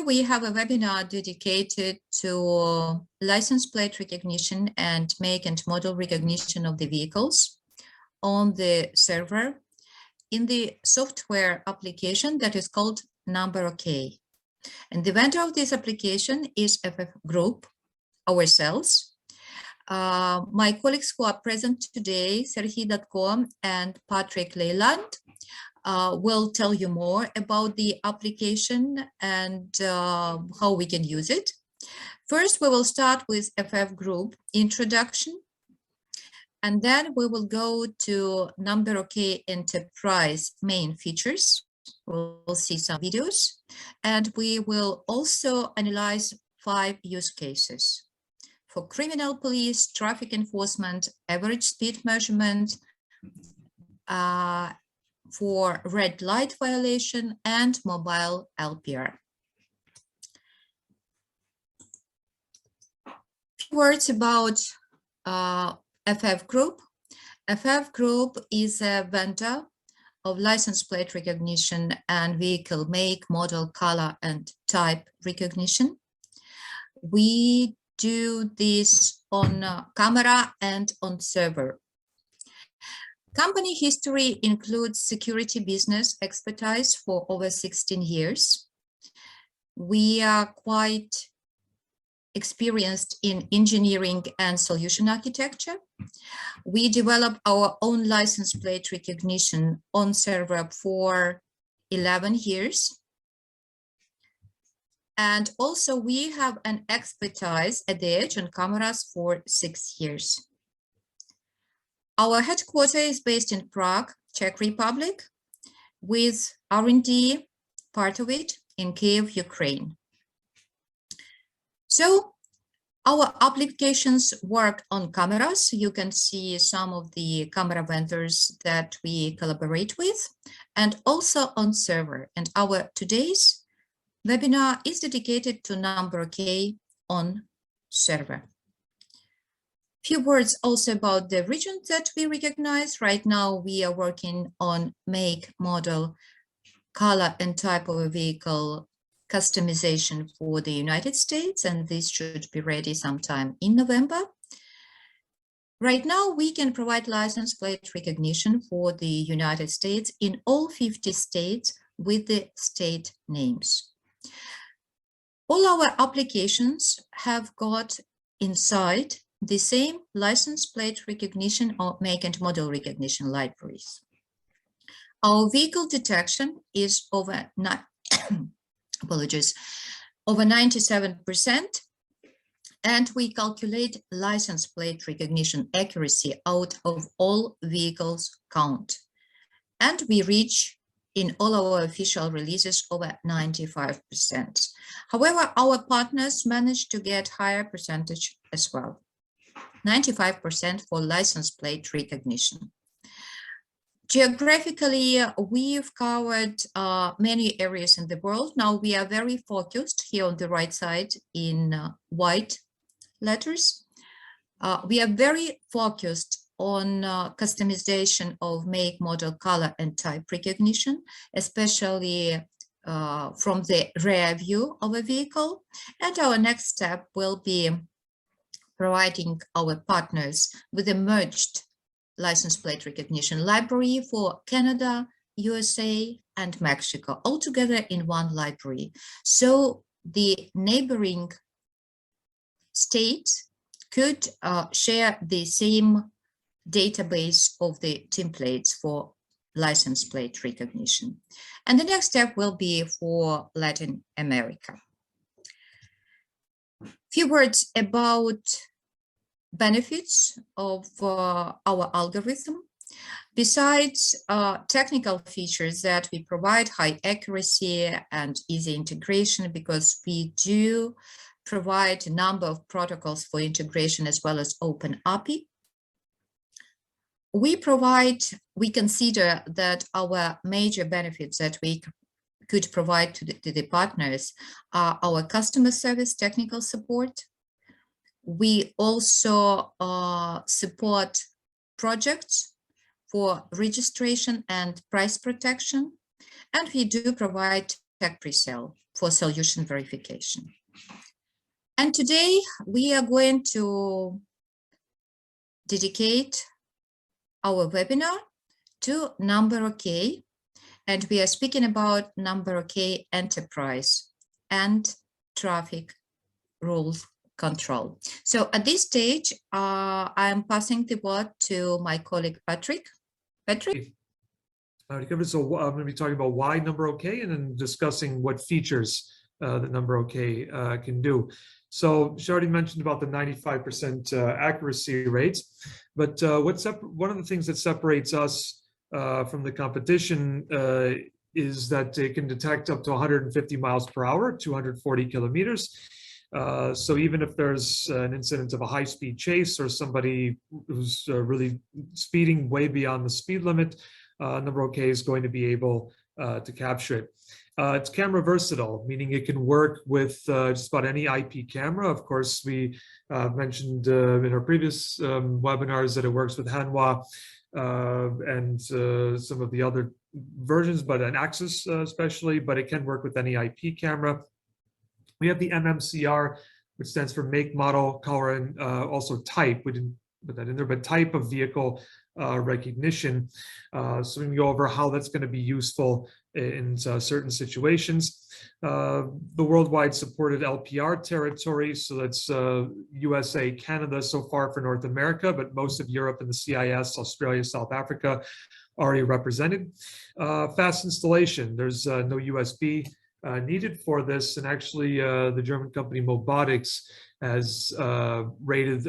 we have a webinar dedicated to license plate recognition and make and model recognition of the vehicles on the server in the software application that is called NumberOk. And the vendor of this application is FF Group, ourselves. My colleagues who are present today, Serhiy Datko and Patrick Leyland, will tell you more about the application and how we can use it. First, we will start with FF Group introduction, and then we will go to NumberOk Enterprise main features. We'll see some videos, and we will also analyze 5 use cases for criminal police, traffic enforcement, average speed measurement, for red light violation, and mobile LPR. Few words about FF Group. FF Group is a vendor of license plate recognition and vehicle make, model, color, and type recognition. We do this on camera and on server. Company history includes security business expertise for over 16 years. We are quite experienced in engineering and solution architecture. We develop our own license plate recognition on server for 11 years. And also we have an expertise at the edge on cameras for 6 years. Our headquarters is based in Prague, Czech Republic, with R&D part of it in Kyiv, Ukraine. So our applications work on cameras. You can see some of the camera vendors that we collaborate with, and also on server. And our today's webinar is dedicated to NumberOk on server. Few words also about the regions that we recognize. Right now, we are working on make, model, color, and type of a vehicle customization for the United States, and this should be ready sometime in November. Right now, we can provide license plate recognition for the United States in all 50 states with the state names. All our applications have got inside the same license plate recognition or make and model recognition libraries. Our vehicle detection is over over 97%, and we calculate license plate recognition accuracy out of all vehicles count. And we reach in all our official releases over 95%. However, our partners managed to get higher percentage as well. 95% for license plate recognition. Geographically, we've covered many areas in the world. Now we are very focused here on the right side in white letters. We are very focused on customization of make, model, color, and type recognition, especially from the rear view of a vehicle. And our next step will be providing our partners with a merged license plate recognition library for Canada, USA, and Mexico, all together in one library. So the neighboring states could share the same database of the templates for license plate recognition. And the next step will be for Latin America. Few words about benefits of our algorithm. Besides technical features that we provide, high accuracy and easy integration, because we do provide a number of protocols for integration as well as open API. We consider that our major benefits that we could provide to the partners are our customer service technical support. We also support projects for registration and price protection, and we do provide tech pre-sale for solution verification. And today we are going to dedicate our webinar to NumberOk, and we are speaking about NumberOk Enterprise and traffic rules control. So at this stage, I am passing the word to my colleague Patrick. Patrick? So I'm going to be talking about why NumberOk and then discussing what features that NumberOk can do. So she already mentioned about the 95% accuracy rate, but one of the things that separates us from the competition is that it can detect up to 150 miles per hour, 240 kilometers. So even if there's an incident of a high-speed chase or somebody who's really speeding way beyond the speed limit, NumberOk is going to be able to capture it. It's camera versatile, meaning it can work with just about any IP camera. Of course, we mentioned in our previous webinars that it works with Hanwha and some of the other versions, but an Axis especially, but it can work with any IP camera. We have the MMCR, which stands for make, model, color, and also type. We didn't put that in there, but type of vehicle recognition. So we can go over how that's going to be useful in certain situations. The worldwide supported LPR territory, so that's USA, Canada so far for North America, but most of Europe and the CIS, Australia, South Africa already represented. Fast installation, there's no USB needed for this, and actually the German company Mobotics has rated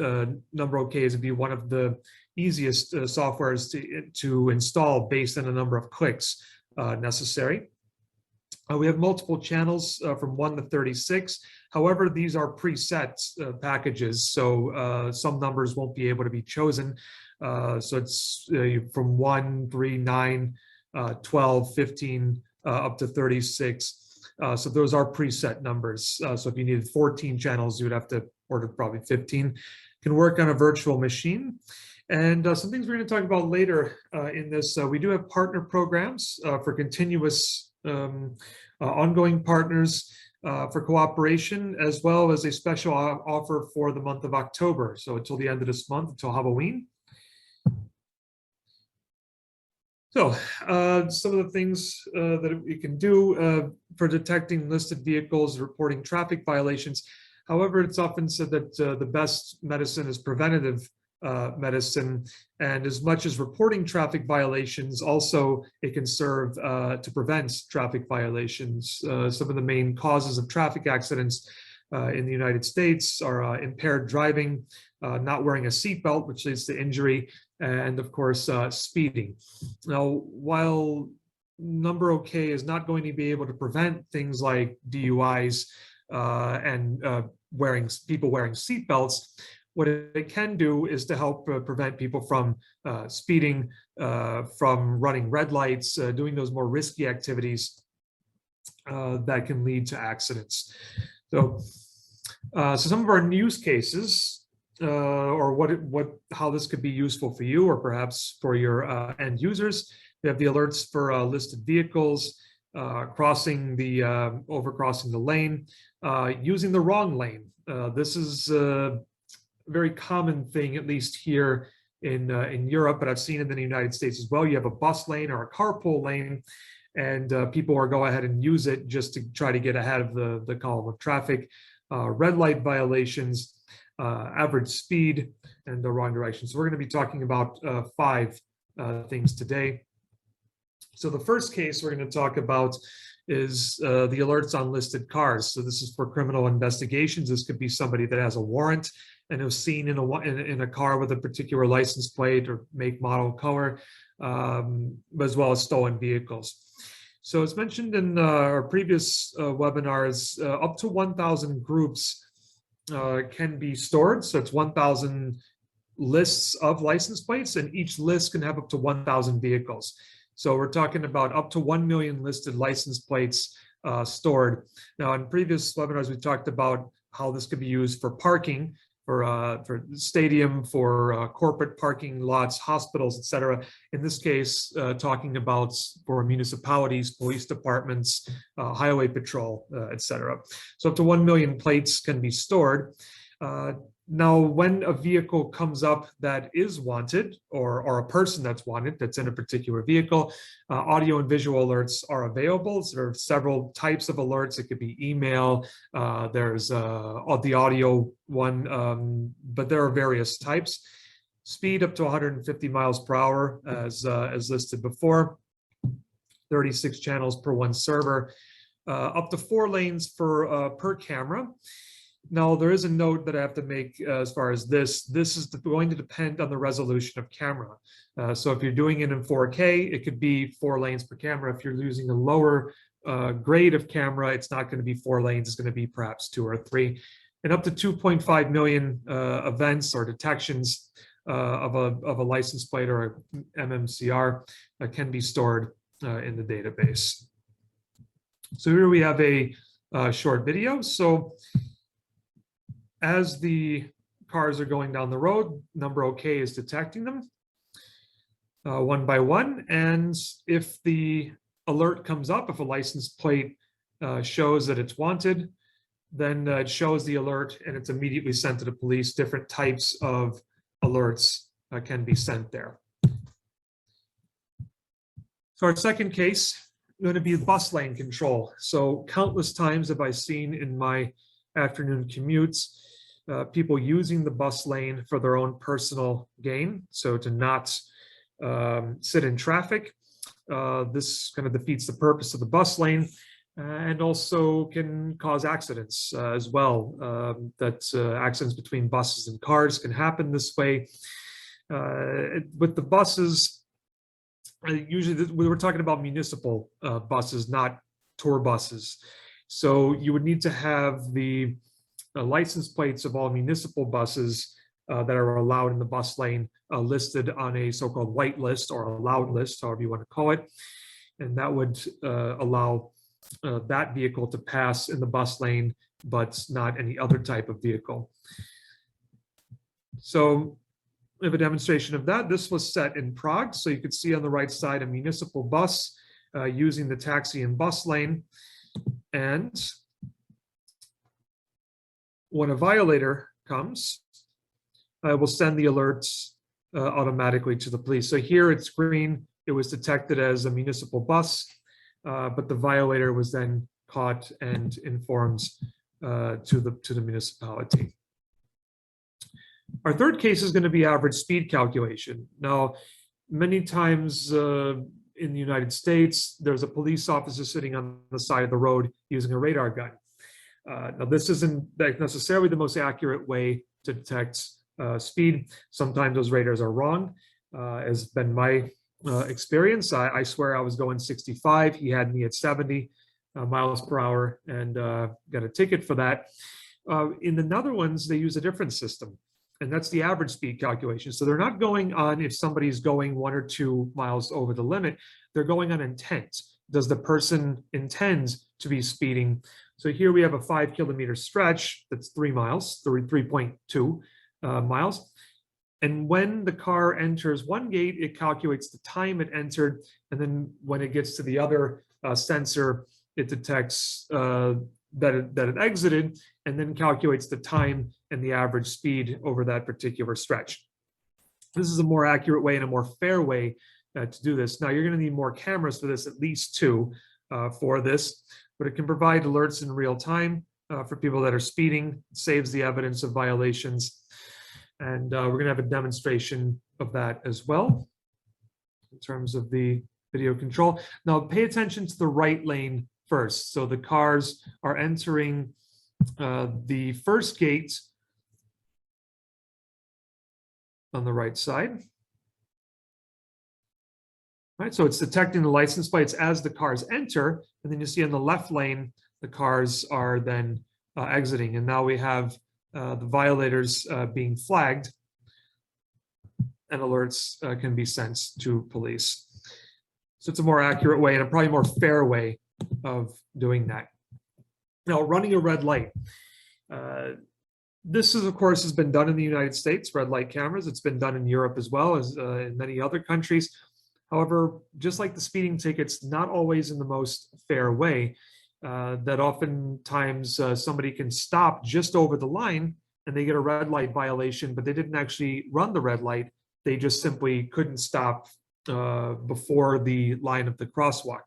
NumberOk as to be one of the easiest softwares to install based on the number of clicks necessary. We have multiple channels from 1 to 36. However, these are preset packages, so some numbers won't be able to be chosen. So it's from 1, 3, 9, 12, 15, up to 36. So those are preset numbers. So if you needed 14 channels, you would have to order probably 15. Can work on a virtual machine. And some things we're going to talk about later in this. We do have partner programs for continuous ongoing partners for cooperation, as well as a special offer for the month of October. So until the end of this month, until Halloween. So some of the things that we can do for detecting listed vehicles, reporting traffic violations. However, it's often said that the best medicine is preventative medicine, and as much as reporting traffic violations, also it can serve to prevent traffic violations. Some of the main causes of traffic accidents in the United States are impaired driving, not wearing a seatbelt, which leads to injury, and of course speeding. Now, while NumberOk is not going to be able to prevent things like DUIs and people wearing seatbelts, what it can do is to help prevent people from speeding, from running red lights, doing those more risky activities that can lead to accidents. So some of our use cases, or how this could be useful for you, or perhaps for your end users. We have the alerts for listed vehicles, overcrossing the lane, using the wrong lane. This is very common thing, at least here in Europe, but I've seen it in the United States as well. You have a bus lane or a carpool lane, and people are go ahead and use it just to try to get ahead of the column of traffic. Red light violations, average speed, and the wrong direction. So we're going to be talking about 5 things today. So the first case we're going to talk about is the alerts on listed cars. So this is for criminal investigations. This could be somebody that has a warrant and was seen in a car with a particular license plate or make, model, color, as well as stolen vehicles. So as mentioned in our previous webinars, up to 1,000 groups can be stored. So it's 1,000 lists of license plates, and each list can have up to 1,000 vehicles. So we're talking about up to 1 million listed license plates stored. Now, in previous webinars, we talked about how this could be used for parking. for stadium, for corporate parking lots, hospitals, etc. In this case, talking about for municipalities, police departments, highway patrol, etc. So up to 1 million plates can be stored. Now, when a vehicle comes up that is wanted, or a person that's wanted that's in a particular vehicle, audio and visual alerts are available. So there are several types of alerts. It could be email, there's the audio one, but there are various types. Speed up to 150 miles per hour, as listed before. 36 channels per one server. Up to 4 lanes for per camera. Now, there is a note that I have to make as far as this. This is going to depend on the resolution of camera. So if you're doing it in 4K, it could be 4 lanes per camera. If you're using a lower grade of camera, it's not going to be 4 lanes. It's going to be perhaps 2 or 3. And up to 2.5 million events or detections of a license plate or a MMCR can be stored in the database. So here we have a short video. So as the cars are going down the road, NumberOk is detecting them one by one. And if the alert comes up, if a license plate shows that it's wanted, then it shows the alert and it's immediately sent to the police. Different types of alerts can be sent there. So our second case is going to be bus lane control. So countless times have I seen in my afternoon commutes people using the bus lane for their own personal gain, so to not sit in traffic. This kind of defeats the purpose of the bus lane and also can cause accidents as well. Accidents between buses and cars can happen this way. With the buses, usually we're talking about municipal buses, not tour buses. So you would need to have the license plates of all municipal buses that are allowed in the bus lane listed on a so-called white list or allowed list, however you want to call it. And that would allow that vehicle to pass in the bus lane, but not any other type of vehicle. So we have a demonstration of that. This was set in Prague. So you could see on the right side a municipal bus using the taxi and bus lane. And when a violator comes, we'll send the alerts automatically to the police. So here it's green. It was detected as a municipal bus, but the violator was then caught and informed to the municipality. Our third case is going to be average speed calculation. Now, many times in the United States, there's a police officer sitting on the side of the road using a radar gun. Now, this isn't necessarily the most accurate way to detect speed. Sometimes those radars are wrong, has been my experience. I swear I was going 65. He had me at 70 miles per hour and got a ticket for that. In the Netherlands, they use a different system, and that's the average speed calculation. So they're not going on if somebody's going 1 or 2 miles over the limit. They're going on intent. Does the person intend to be speeding? So here we have a 5 kilometer stretch that's 3 miles, 3.2 miles. And when the car enters one gate, it calculates the time it entered. And then when it gets to the other sensor, it detects that it exited and then calculates the time and the average speed over that particular stretch. This is a more accurate way and a more fair way to do this. Now, you're going to need more cameras for this, at least 2 for this, but it can provide alerts in real time for people that are speeding. It saves the evidence of violations. And we're going to have a demonstration of that as well in terms of the video control. Now, pay attention to the right lane first. So the cars are entering the first gate on the right side. All right, so it's detecting the license plates as the cars enter, and then you see on the left lane, the cars are then exiting. And now we have the violators being flagged, and alerts can be sent to police. So it's a more accurate way and a probably more fair way of doing that. Now, running a red light. This is, of course, has been done in the United States, red light cameras. It's been done in Europe as well as in many other countries. However, just like the speeding tickets, not always in the most fair way. That oftentimes somebody can stop just over the line and they get a red light violation, but they didn't actually run the red light. They just simply couldn't stop before the line of the crosswalk.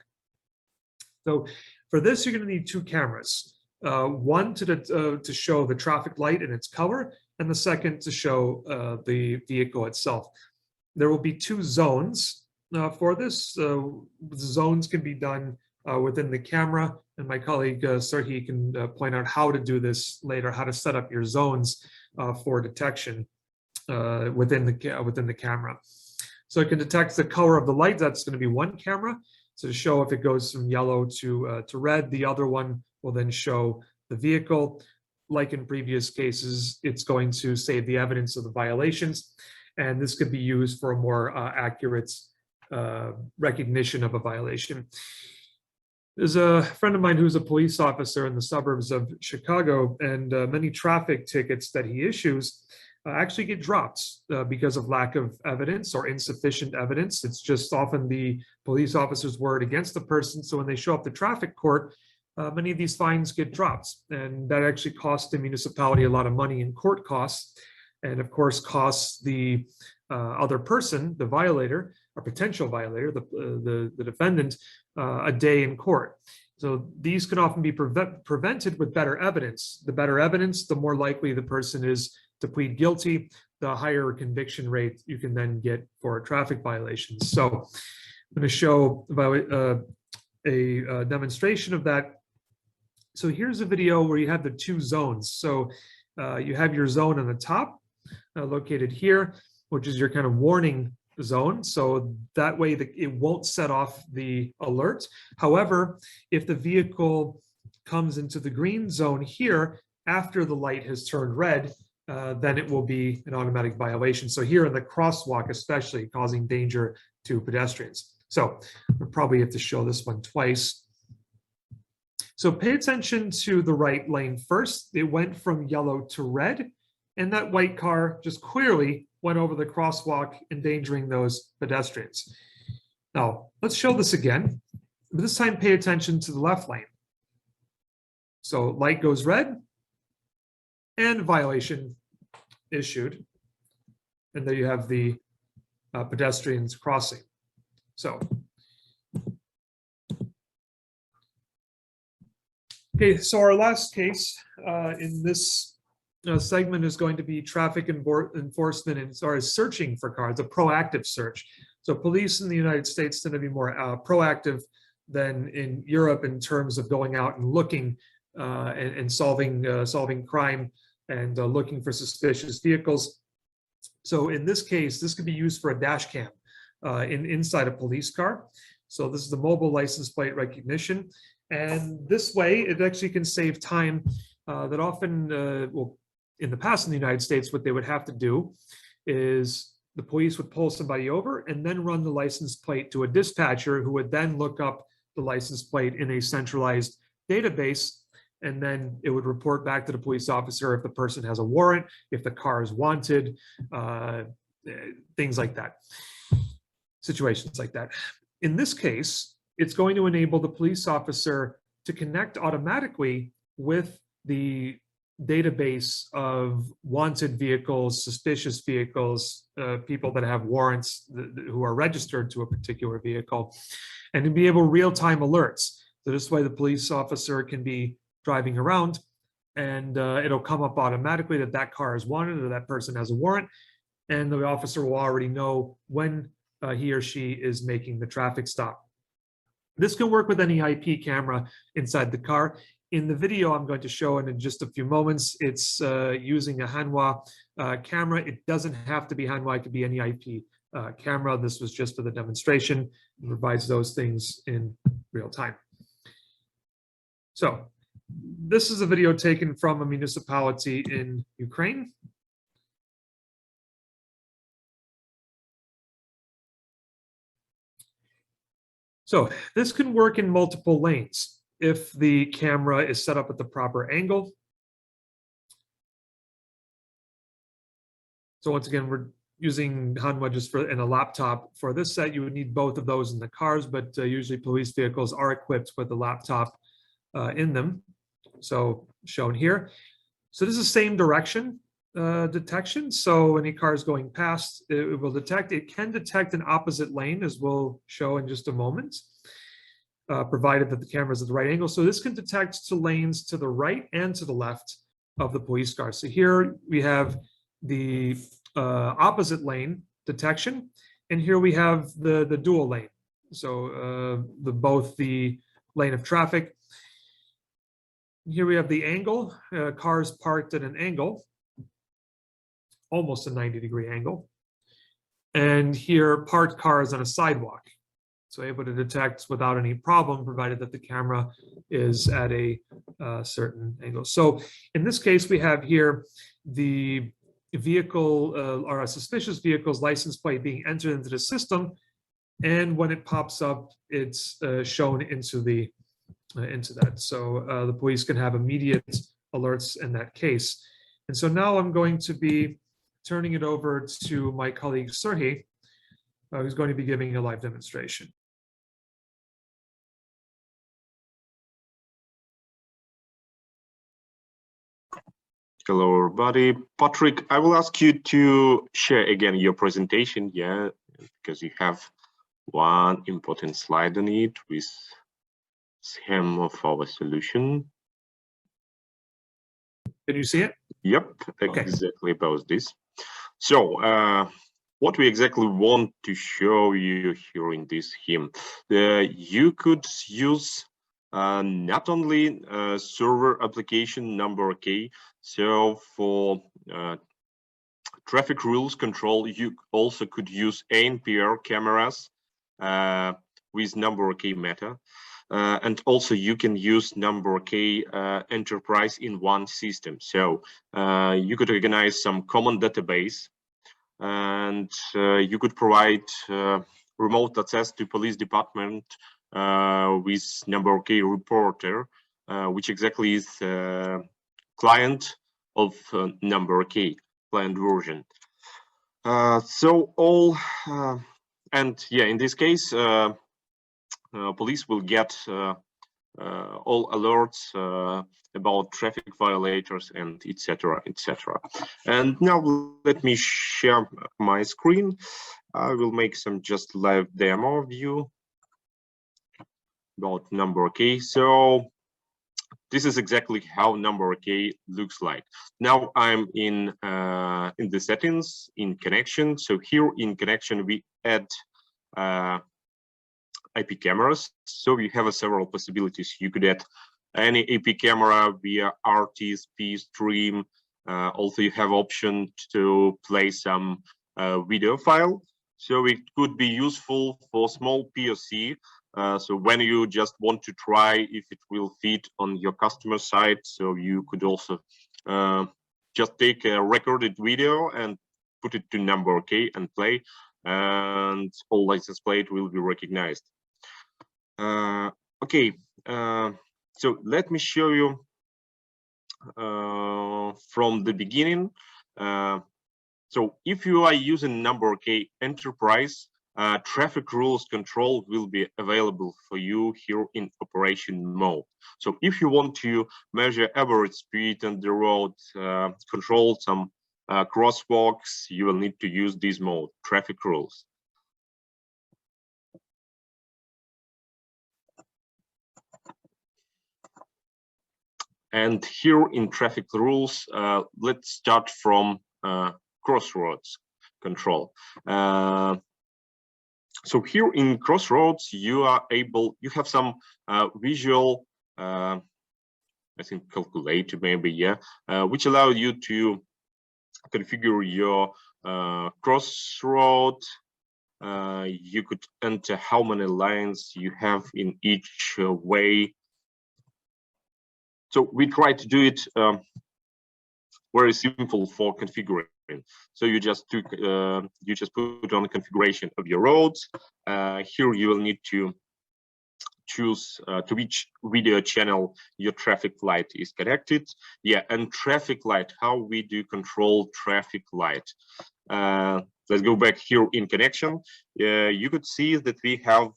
So for this, you're going to need two cameras. One to show the traffic light in its color, and the second to show the vehicle itself. There will be two zones for this. Zones can be done within the camera, and my colleague Serhi can point out how to do this later, how to set up your zones for detection within the camera. So it can detect the color of the light. That's going to be one camera. So to show if it goes from yellow to red, the other one will then show the vehicle. Like in previous cases, it's going to save the evidence of the violations. And this could be used for a more accurate recognition of a violation. There's a friend of mine who's a police officer in the suburbs of Chicago, and many traffic tickets that he issues actually get dropped because of lack of evidence or insufficient evidence. It's just often the police officer's word against the person. So when they show up to traffic court, many of these fines get dropped, and that actually costs the municipality a lot of money in court costs, and of course costs the other person, the violator, or potential violator, the defendant, a day in court. So these can often be prevented with better evidence. The better evidence, the more likely the person is to plead guilty, the higher conviction rate you can then get for traffic violations. So I'm going to show a demonstration of that. So here's a video where you have the two zones. So you have your zone on the top, located here, which is your kind of warning zone. So that way it won't set off the alert. However, if the vehicle comes into the green zone here after the light has turned red, then it will be an automatic violation. So here in the crosswalk, especially causing danger to pedestrians. So we'll probably have to show this one twice. So pay attention to the right lane first. It went from yellow to red, and that white car just clearly went over the crosswalk, endangering those pedestrians. Now, let's show this again, but this time pay attention to the left lane. So light goes red, and violation issued. And there you have the pedestrians crossing. So, okay, so our last case in this segment is going to be traffic enforcement and searching for cars, a proactive search. So police in the United States tend to be more proactive than in Europe in terms of going out and looking and solving crime and looking for suspicious vehicles. So in this case, this could be used for a dash cam inside a police car. So this is the mobile license plate recognition. And this way, it actually can save time that often, well, in the past in the United States, what they would have to do is the police would pull somebody over and then run the license plate to a dispatcher who would then look up the license plate in a centralized database. And then it would report back to the police officer if the person has a warrant, if the car is wanted, things like that, situations like that. In this case, it's going to enable the police officer to connect automatically with the database of wanted vehicles, suspicious vehicles, people that have warrants who are registered to a particular vehicle, and to be able real-time alerts. So this way the police officer can be driving around and it'll come up automatically that that car is wanted or that person has a warrant, and the officer will already know when he or she is making the traffic stop. This can work with any IP camera inside the car. In the video I'm going to show in just a few moments, it's using a Hanwha camera. It doesn't have to be Hanwha, it could be any IP camera. This was just for the demonstration. It provides those things in real time. So this is a video taken from a municipality in Ukraine. So this can work in multiple lanes if the camera is set up at the proper angle. So once again, we're using Hanwha just for in a laptop. For this set, you would need both of those in the cars, but usually police vehicles are equipped with a laptop in them. So shown here. So this is the same direction detection. So any car is going past, it will detect. It can detect an opposite lane, as we'll show in just a moment, provided that the camera is at the right angle. So this can detect to lanes to the right and to the left of the police car. So here we have the opposite lane detection, and here we have the dual lane. So both the lane of traffic. Here we have the angle, cars parked at an angle, almost a 90-degree angle. And here parked cars on a sidewalk. So able to detect without any problem, provided that the camera is at a certain angle. So in this case, we have here the vehicle or a suspicious vehicle's license plate being entered into the system. And when it pops up, it's shown into that. So the police can have immediate alerts in that case. And so now I'm going to be turning it over to my colleague Serhii, who's going to be giving a live demonstration. Hello, everybody. Patrick, I will ask you to share again your presentation, yeah, because you have one important slide on it with scheme of our solution. Can you see it? Yep, Okay. exactly about this. So what we exactly want to show you here in this scheme, you could use not only server application NumberOk. So for traffic rules control, you also could use ANPR cameras with NumberOk Meta. And also you can use NumberOk Enterprise in one system. So you could organize some common database, and you could provide remote access to police department with NumberOk Reporter, which exactly is client of NumberOk client version. And yeah, in this case, police will get all alerts about traffic violators and etc. etc. And now let me share my screen. I will make some just live demo view about NumberOk. So this is exactly how NumberOk looks like. Now I'm in the settings in connection. So here in connection we add IP cameras. So you have several possibilities. You could add any IP camera via RTSP stream. Also, you have option to play some video file. So it could be useful for small POC. So when you just want to try if it will fit on your customer side, so you could also just take a recorded video and put it to NumberOk and play, and all license plate will be recognized. Okay, so let me show you from the beginning. So if you are using NumberOk Enterprise, traffic rules control will be available for you here in operation mode. So if you want to measure average speed on the road, control some crosswalks, you will need to use this mode, traffic rules. And here in traffic rules, let's start from crossroads control. So here in crossroads, you have some visual, I think calculator maybe, yeah, which allow you to configure your crossroad. You could enter how many lines you have in each way. So we try to do it very simple for configuring. So you just put on the configuration of your roads. Here you will need to choose to which video channel your traffic light is connected. Yeah, and traffic light, how we do control traffic light. let's go back here in connection. You could see that we have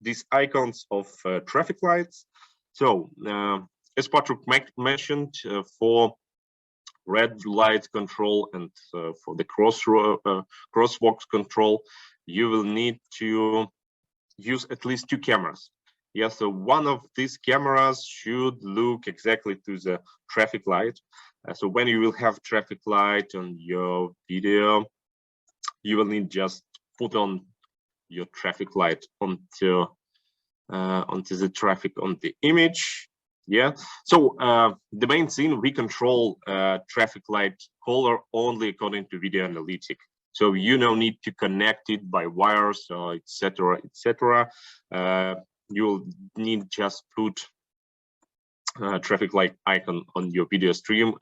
these icons of traffic lights. So as Patrick mentioned, for red light control and for the crosswalk control, you will need to use at least 2 cameras. Yeah, so one of these cameras should look exactly to the traffic light. So when you will have traffic light on your video, you will need just put on your traffic light onto the traffic on the image. Yeah, so the main thing, we control traffic light color only according to video analytic. So you don't need to connect it by wires or etc. etc. You'll need just put traffic light icon on your video stream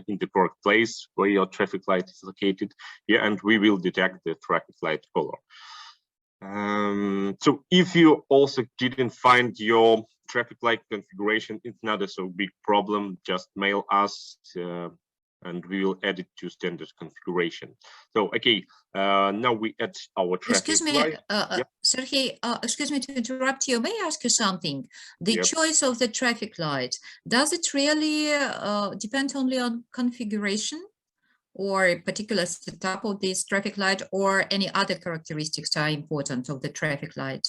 in the correct place where your traffic light is located. Yeah, and we will detect the traffic light color. So if you also didn't find your traffic light configuration, it's not a so big problem. Just mail us and we will add it to standard configuration. So okay, now we add our traffic light. Yep. Sergey, excuse me to interrupt you. May I ask you something? The choice of the traffic light, does it really depend only on configuration or a particular setup of this traffic light, or any other characteristics are important of the traffic light?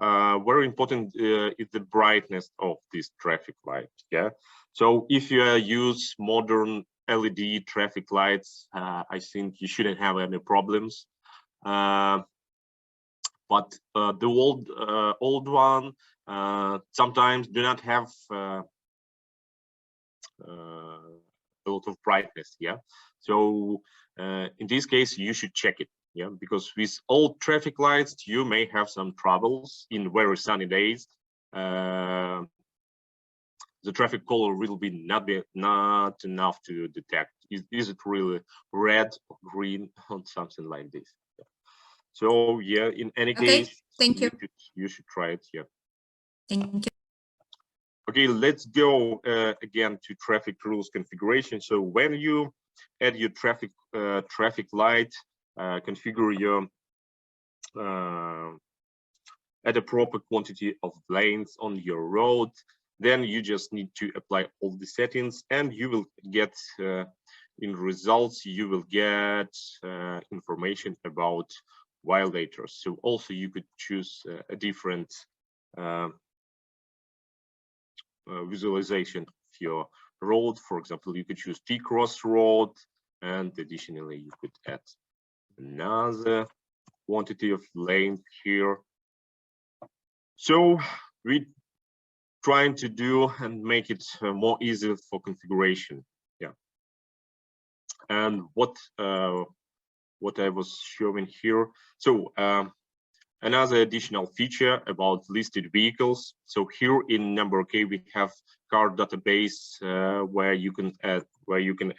Very important is the brightness of this traffic light. Yeah, so if you use modern LED traffic lights, I think you shouldn't have any problems. But the old one sometimes do not have a lot of brightness. Yeah, so in this case you should check it. Yeah, because with old traffic lights you may have some troubles in very sunny days. The traffic color will be not enough to detect. Is it really red or green or something like this? Yeah. So yeah, in any case, thank you. You should try it. Yeah. Thank you. Okay, let's go again to traffic rules configuration. So when you add your traffic light, configure your add a proper quantity of lanes on your road, then you just need to apply all the settings, and you will get in results you will get information about violators. So also you could choose a different visualization of your road. For example, you could choose T-cross road, and additionally you could add another quantity of lanes here. So we're trying to do and make it more easy for configuration. Yeah, and what I was showing here. So another additional feature about listed vehicles. So here in NumberOk we have car database where you can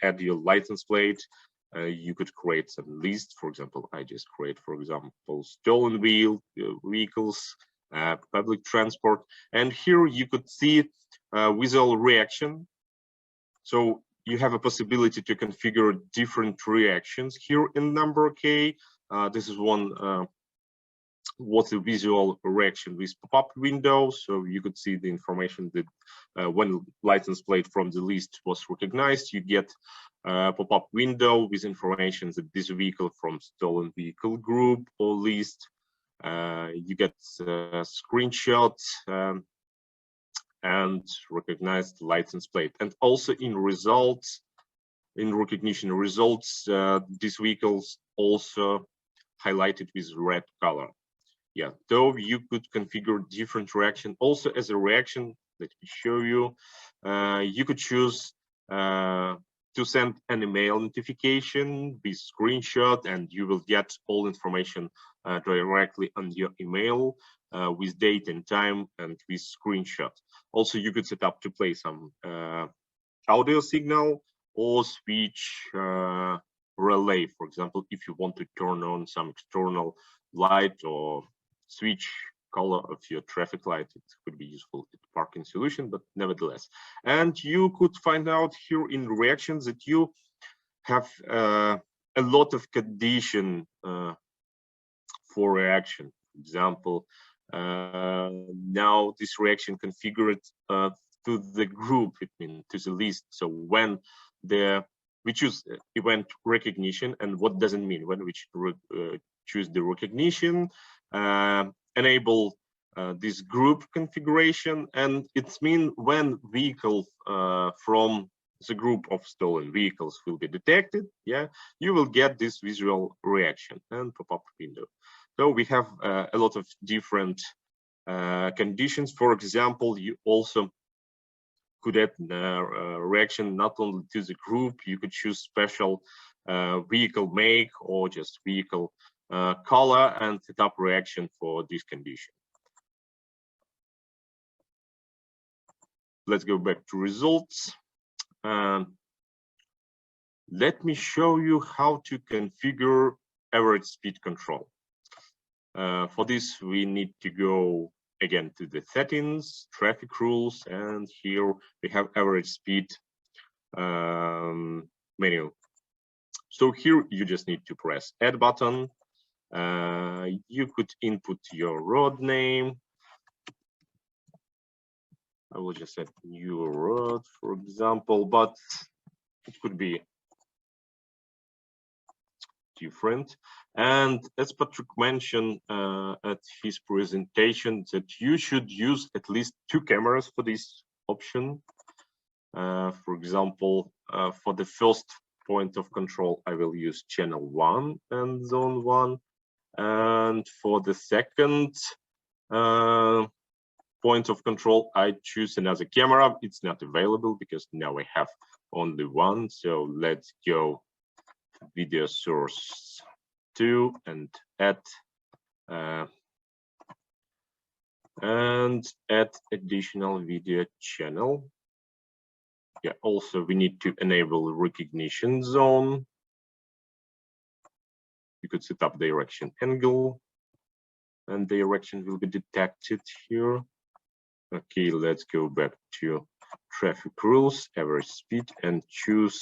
add your license plate. You could create some list. For example, I just create, for example, stolen vehicles, public transport, and here you could see visual reaction. So you have a possibility to configure different reactions here in NumberOk. This is one. What's the visual reaction with pop-up window? So you could see the information that when license plate from the list was recognized, you get a pop-up window with information that this vehicle from stolen vehicle group or list. You get a screenshot and recognized license plate. And also in results, in recognition results, these vehicles also highlighted with red color. Yeah, though you could configure different reaction. Also as a reaction, let me show you, you could choose to send an email notification with screenshot, and you will get all information directly on your email with date and time and with screenshot. Also, you could set up to play some audio signal or switch relay. For example, if you want to turn on some external light or switch color of your traffic light, it could be useful in parking solution, but nevertheless. And you could find out here in reactions that you have a lot of condition for reaction. For example, now this reaction configured to the group, it means to the list. So when we choose event recognition, and what does it mean when we choose the recognition, enable this group configuration, and it's mean when vehicle from the group of stolen vehicles will be detected, yeah, you will get this visual reaction and pop-up window. So we have a lot of different conditions. For example, you also could add reaction not only to the group, you could choose special vehicle make or just vehicle color and set up reaction for this condition. Let's go back to results. Let me show you how to configure average speed control. For this, we need to go again to the settings, traffic rules, and here we have average speed menu. So here you just need to press add button. You could input your road name. I will just add new road, for example, but it could be different. And as Patrick mentioned at his presentation, that you should use at least 2 cameras for this option. For example, for the first point of control, I will use channel 1 and zone 1. And for the second point of control, I choose another camera. It's not available because now I have only one. So let's go video source 2 and add additional video channel. Yeah, also we need to enable recognition zone. You could set up direction angle and direction will be detected here. Okay, let's go back to traffic rules, average speed, and choose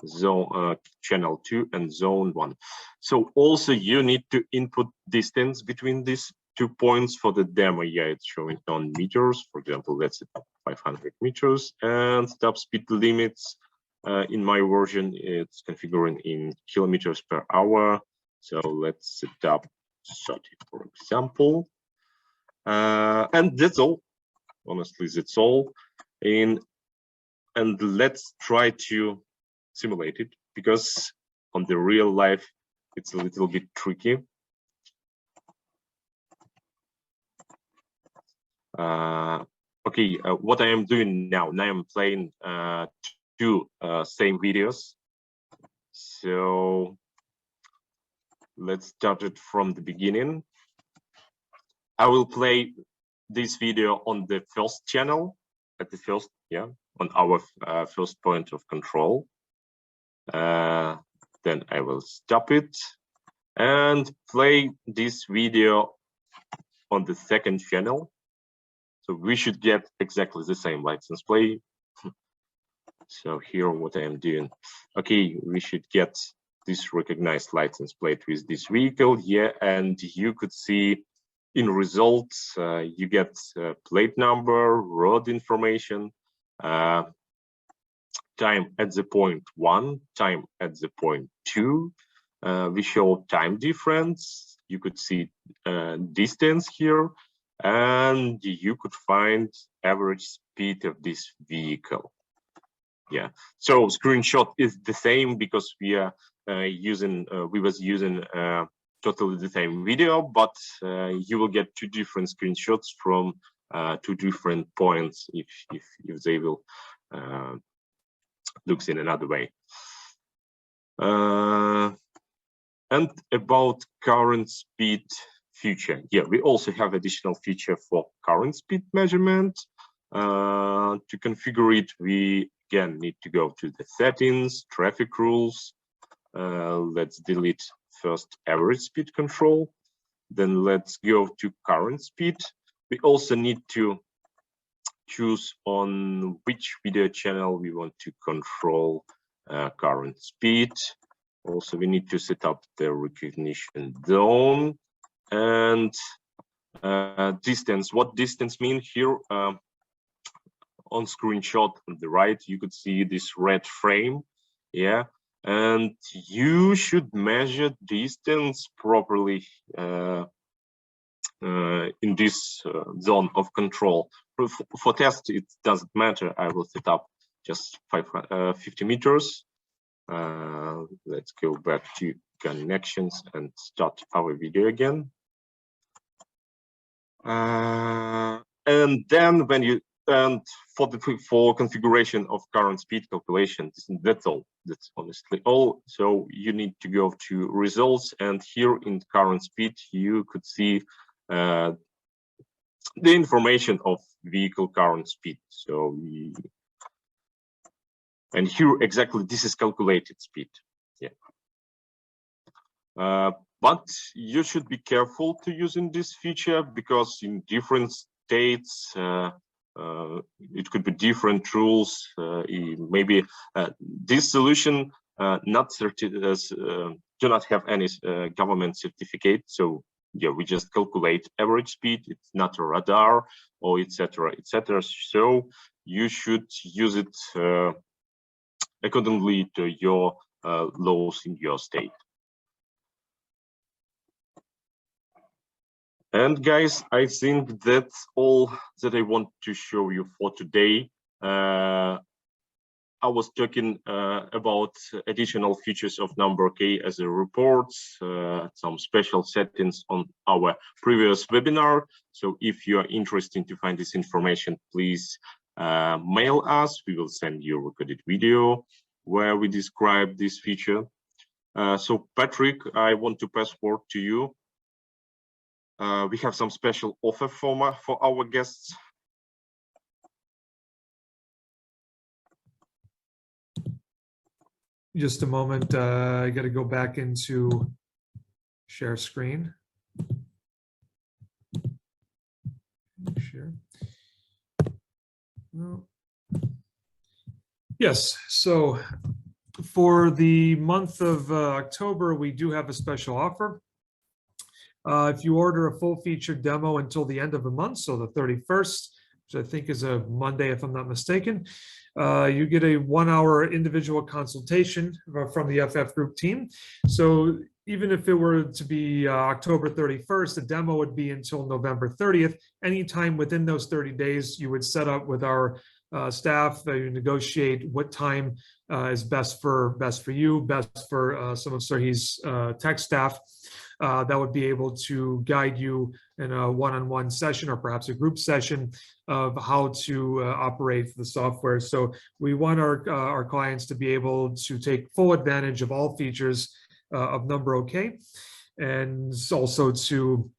zone channel 2 and zone 1. So also you need to input distance between these 2 points for the demo. Yeah, it's showing on meters. For example, let's set up 500 meters and stop speed limits. In my version, it's configuring in kilometers per hour. So let's set up 30, for example. And that's all. Honestly, that's all. And let's try to simulate it, because on the real life it's a little bit tricky. Okay, what I am doing now I'm playing 2 same videos. So let's start it from the beginning. I will play this video on the first channel, at the first, yeah, on our first point of control. Then I will stop it and play this video on the second channel. So we should get exactly the same license plate. So here what I am doing. Okay, we should get this recognized license plate with this vehicle. Yeah, and you could see in results, you get plate number, road information, time at the point 1, time at the point 2. We show time difference. You could see distance here, and you could find average speed of this vehicle. Yeah, so screenshot is the same because we are using totally the same video, but you will get 2 different screenshots from 2 different points if they will looks in another way. And about current speed feature, yeah, we also have additional feature for current speed measurement. To configure it, we again need to go to the settings, traffic rules. Let's delete first average speed control. Then let's go to current speed. We also need to choose on which video channel we want to control current speed. Also, we need to set up the recognition zone and distance. What distance mean here? On screenshot on the right, you could see this red frame. Yeah, and you should measure distance properly in this zone of control. For test, it doesn't matter. I will set up just 50 meters. Let's go back to connections and start our video again. And then when you for configuration of current speed calculation, that's all. That's honestly all. So you need to go to results, and here in current speed you could see the information of vehicle current speed. So and here exactly this is calculated speed. Yeah. But you should be careful to using this feature, because in different states it could be different rules. Maybe this solution do not have any government certificate. So yeah, we just calculate average speed. It's not a radar or etc. etc. So you should use it accordingly to your laws in your state. And guys, I think that's all that I want to show you for today. I was talking about additional features of NumberOk as a report, some special settings on our previous webinar. So if you are interested to find this information, please mail us. We will send you a recorded video where we describe this feature. So Patrick, I want to pass word to you. We have some special offer for our guests. Just a moment, I got to go back into share screen. Share. No. Yes, so for the month of October, we do have a special offer. If you order a full featured demo until the end of the month, so the 31st, which I think is a Monday, if I'm not mistaken, you get a 1-hour individual consultation from the FF Group team. So even if it were to be October 31st, the demo would be until November 30th. Anytime within those 30 days, you would set up with our staff, you negotiate what time is best for you, best for some of Serhi's tech staff. That would be able to guide you in a one-on-one session or perhaps a group session of how to operate the software. So we want our clients to be able to take full advantage of all features of NumberOk, and also to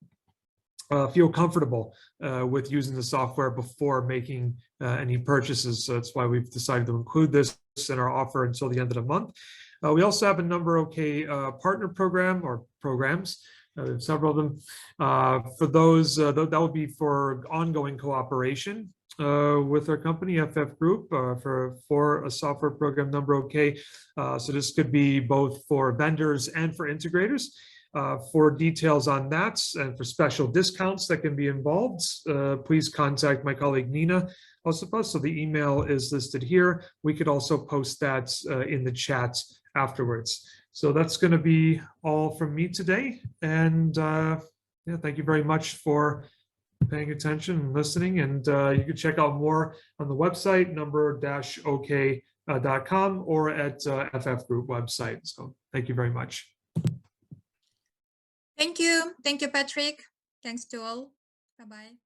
feel comfortable with using the software before making any purchases. So that's why we've decided to include this in our offer until the end of the month. We also have a NumberOk partner program or programs, several of them. For those, that would be for ongoing cooperation with our company, FF Group, for a software program, NumberOk. So this could be both for vendors and for integrators. For details on that and for special discounts that can be involved, please contact my colleague Nina Osipa. So the email is listed here. We could also post that in the chat afterwards. So that's going to be all from me today. And yeah, thank you very much for paying attention and listening. And you can check out more on the website, number-ok.com, or at FF Group website. So thank you very much. Thank you. Thank you, Patrick. Thanks to all. Bye-bye.